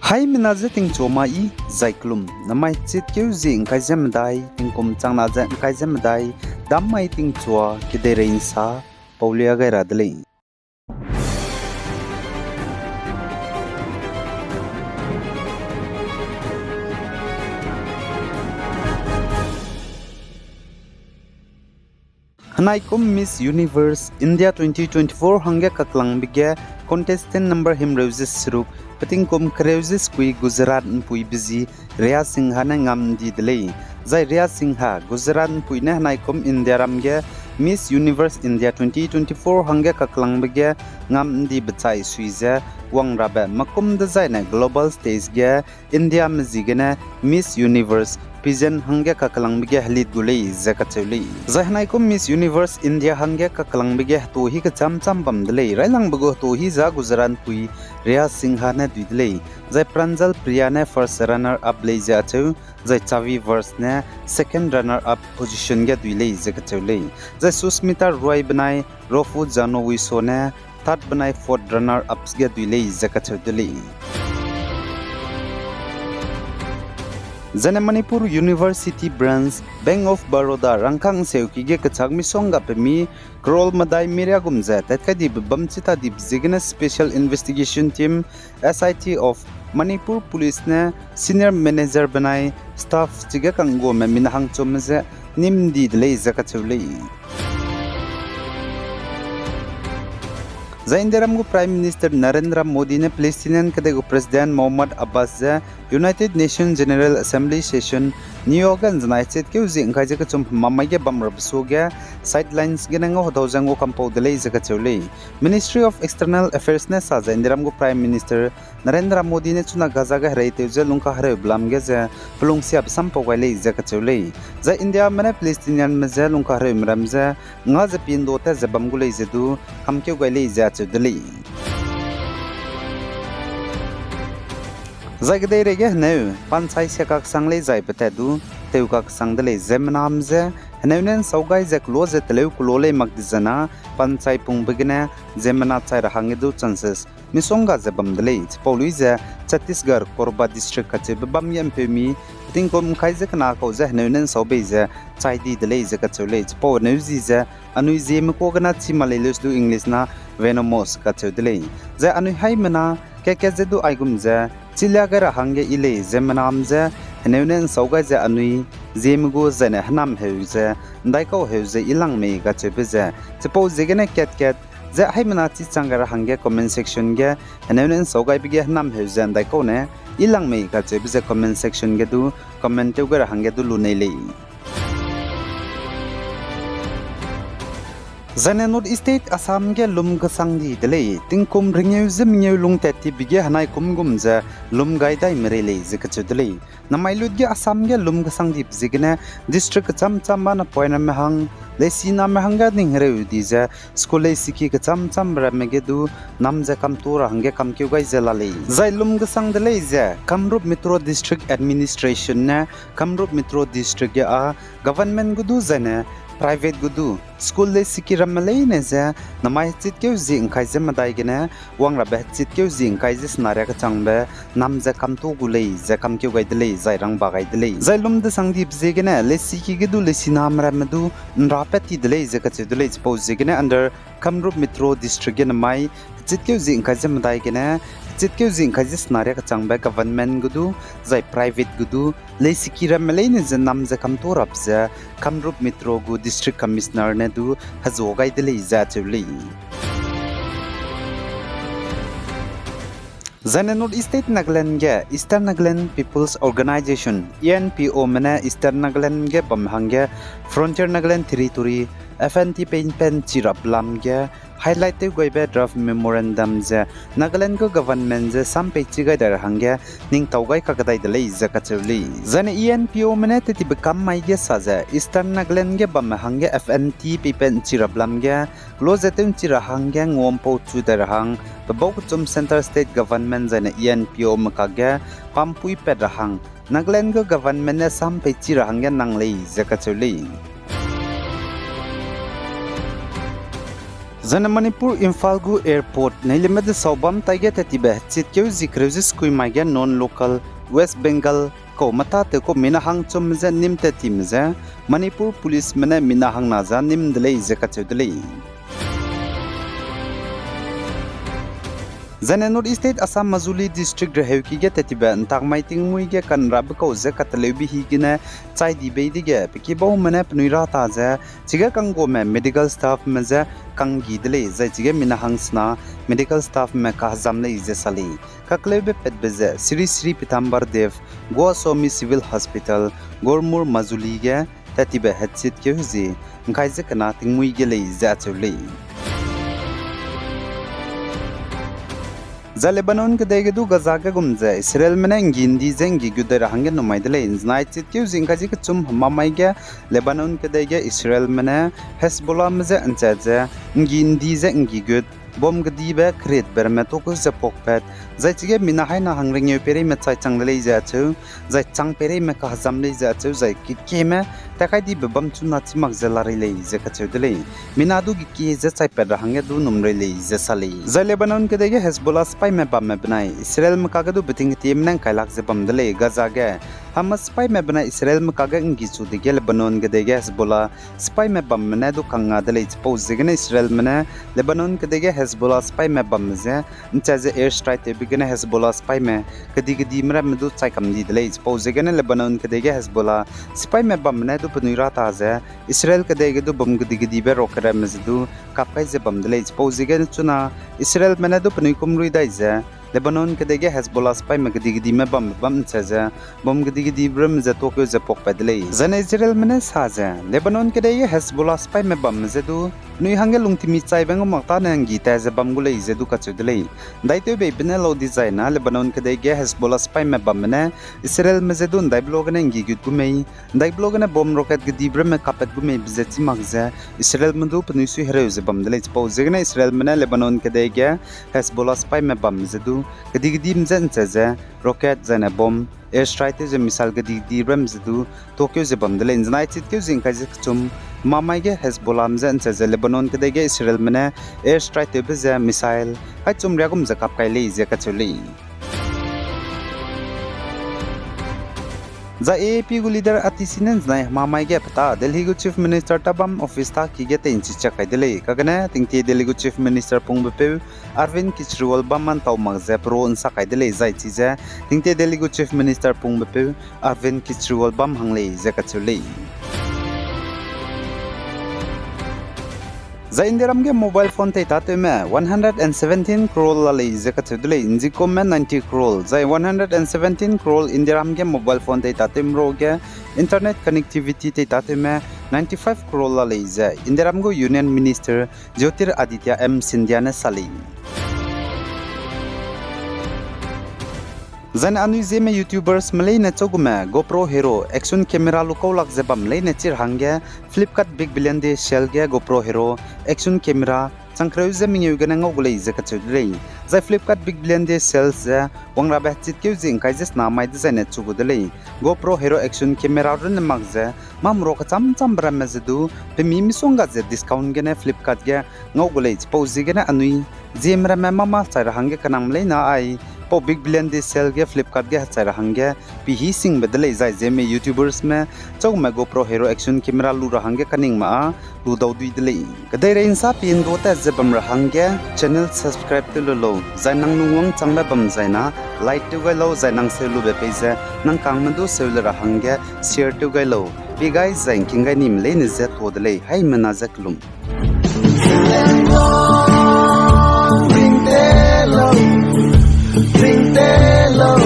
Hai minaze ting choma I zaiklum namai chit keu zing kai zemdai tingkum changna za kai zemdai dammai ting chua kiderein sa paulia gai radle Hanai kum Miss Universe India 2024 hangya kaklang bigya contestant number him roses srup pating kum kreuses kui Gujarat pui busy Ria Singha na ngam di delay zai Ria Singha Gujarat pui na hanai kum India ramgya Miss Universe India 2024 hangya kaklang bigya ngam di bachai suiza wang rabe makum da zai na global stage gya India mzigana Miss Universe Pigeon hangya kaklang bigya halit gulei zakachuli zahnai kum Miss Universe India hangya kaklang bigya to hi ka cham bam delei railang bago to hi za Gujarat pui Ria Singha na duidlei zai Pranjal Priya na first runner up lei ja chu zai Chavi verse na second runner up position ga duilei zakachuli zai Susmita Roy banai Rofu Jano Wiso na third banai fourth runner ups ga duilei zakachuli Zane Manipur University branch Bank of Baroda rangkang seuki ge kachak mi songa pe mi krol madai miria gumza tatka di bamchita di zigna special investigation team SIT of Manipur police na senior manager banai staff chiga kanggo me minahang chomze nimdi dlei zakachuli Zainderamgu Prime Minister Narendra Modi ne Palestinian kadego President Mohammad Abbas za United Nations General Assembly session New York and United ke uzi ngkai jaka chum mamai ge bamrab soga sidelines ge nango hodawjango kampo delei jaka chule Ministry of External Affairs ne sa Zainderamgu Prime Minister Narendra Modi ne chuna gaza ga hrai teuja lungka hare blam ge za plungsiap sampo ga lei jaka chule za India mane Palestinian meja lungka hare mramja nga za pindo ta zabam gulei zedu kamkeu ga lei ja chudli Zagdei rege neu pansai sekak sangle zai petadu teukak sangdele zemnamze heunen saugai je close teleu klole magdizana pansai pungbegna zemna chai rahangedu chances misonga jebamdele pauluiza Chhattisgarh Korba district kache bam yempemi tingkom khaije kana ko je heunen saubeja chaidi dele je kachole pau neuji je anui jem ko gana chimalelus du english na venomous kachedele je anui haimana kekejedu aigumja Chilagar hange ile zemnamza heunen sauga ja anui zemgo jane hanam heuze daiko heuze ilang me ga chebeza chepo jegene ket ja haimana chi changar hange comment section ge heunen sauga bige hanam heuze daiko ne ilang me ga chebeza comment section ge du comment teugar hange du lunei Zane North State Assam ge lum gasang di delei tingkum ringeu zimngeu lung tati bige hanai kumgum za lum gaidai merele zikachudlei namailut ge Assam ge lum gasang di zigna district cham na poina mehang lesina mehanga ningreu di za skole siki ke cham ramege du namja kamtura hange kamkeu gai zelale zai lum gasang delei za Kamrup Metro District Administration na Kamrup Metro District ge a government gudu zane private gudu school le sikiram malai ne za namai chit keu jing khai je madai gena wangra ba chit keu jing khai je snarya ka changbe nam ja kamtu gulei ja kam keu gai delei zai rang ba gai delei zai lum de sangdip je gena le siki ge du le sinam ram du nrapati delei je ka che delei pose je gena under Kamrup Metro District gena mai chit keu jing khai je madai gena chit keu jing khai je snarya ka changbe government gudu zai private gudu le sikiram malai ne ja nam ja kamtu rap ja Kamrup Metro gu district commissioner ne du hazogai delei za chuli Zane North State Nagaland ge Eastern Nagaland People's Organization ENPO mena Eastern Nagaland ge bamhangge Frontier Nagaland Territory FNT pen chirap lam ge highlight goi be draft memorandum je Nagaland go government je sampe chigai dar hangge ning taugai ka kadai delei zakachuli zane ENPO mena teti bekam mai ge saja Eastern Nagaland ge bam hangge FNT pen chirap lam ge close atem chira hangge ngompo chu dar hang bok chum center state government zane ENPO makage pampui ped hang Nagaland go government ne sampe chira hangge nanglei zakachuli Zana Manipur Imphal gu airport nailimad saubam taiga tatiba chitkeu zikreusis kuimaiga non-local West Bengal ko mata te ko minahang chumza nimta timza Manipur police mana minahang naza nimdlei zakachudlei Zana North State Assam Majuli district reheuki ge tatiba antak maiting muige kan rab ko zakatlebi higina chai di beidige pikibo mana pnuira taza chiga kango me medical staff maza kangi dle zai chiga minahang sna medical staff me kahzam nei jesali kaklebe petbeze Sri Sri Pitambar Dev Goasomi Civil Hospital Gormur Majuli ge tatiba hatsit ke huzi ngaize kana tingmui ge lei za chulei za Lebanon ke dege du Gaza ke gumza Israel mena ngindi zengi gudar hange no maidle night chit ke zinga ji ke chum mamai ge Lebanon ke dege Israel mena Hezbollah mze anchaza ngindi zengi gud bom gdibe kret bermeto ko zapokpet zai chige mina haina hangring pere me chai changlei ja chu zai chang pere me ka hazam lei ja chu zai ki keme takai di bam chu na chimak zelari lei je ka chudlei mina du ki je chai per hange du numrei lei je sali zai Lebanon ke dege Hezbollah spy me bam me bnai Israel me ka du biting tim nang kailak je bam dele Gaza ge Hamas spy me bnai Israel me ka ga ngi chu de Lebanon ke dege Hezbollah spy me bam me du kanga dele pose ge Israel me Lebanon ke dege Hezbollah spy me bam ze nchaze air strike te bigene Hezbollah spy me kadi mra medu chai kam di dele pose ge Lebanon ke dege Hezbollah spy me bam ne du pnuira ta ze Israel ke dege du bom gidi be rokra mezdu kapkai ze bam dele pose ge chuna Israel me ne du pnui kumrui dai ze Lebanon ke dege Hezbollah spy me gidi me bam chaza bom gidi bram ze Tokyo ze pok padle zana Israel me sa ze Lebanon ke dege Hezbollah spy me bam ze du nui hange lungtimi chai bang makta nangi ta ze bam gulei ze du kachudle daite be bina lo design Lebanon ke dege Hezbollah spy me bam ne Israel me ze du dai blog ne ngi gut gumei dai blog ne bom rocket gidi bram me kapet gumei bizeti magza Israel me du pnui su hero ze bam dele pause ne Israel me Lebanon ke dege Hezbollah spy me bam ze du gidi mzen chaza rocket zana bom air strike ze misal gidi bram ze du Tokyo ze bam dele United ke zinka ze chum mamai ge Hezbollah mzen chaza Lebanon ke dege Israel me air strike te ze missile ha chum ryagum ze kap kai le ze ka chuli za AAP gu leader atisinen znai mamai ge pata Delhi gu chief minister tabam office ta ki ge te inchi chakai dele kagana tingti Delhi gu chief minister pungbepe Arvind Kejriwal baman taw magze pro unsa kai dele zai chiza tingti Delhi gu chief minister pungbepe Arvind Kejriwal bam hangle ze ka chuli za indiram ge mobile phone te tate me 117 crore la le ze ka chudle inji kom me 90 crore za 117 crore indiram ge mobile phone te tate mro ge internet connectivity te tate me 95 crore la le ze indiram go union minister Jyotir Aditya M Sindhya ne sali Zan anu zeme YouTubers malay na choguma GoPro Hero action camera lukaw lak zebam lay na chir hangya Flipkart Big Billion Day Shell ge GoPro Hero action camera changkreu ze mingeu gana ngogulei ze ka chudrei zai Flipkart Big Billion Day Sales ze wangra ba chit keu jing kai jes na mai design chugudlei GoPro Hero action camera run magze mamro ka cham bra mezedu pe mi misonga ze discount gene Flipkart ge ngogulei pose gena anui jemra mama chara hange kanam lei na ai po Big Billion Day Sale ge Flipkart ge chara hange pi hi sing bedlei zai jeme YouTubers me chog me GoPro Hero action camera lu ra hange kaning ma lu daw dui dlei kadai rein sa pin go ta zebam ra hange channel subscribe to lo zai nang nungwang changla bam zai na like to ga lo zai nang se lu be page nang kang man do se lu ra hange share to ga lo bi guys zai king ga nim le ne ze to dlei hai mana zaklum Ring the low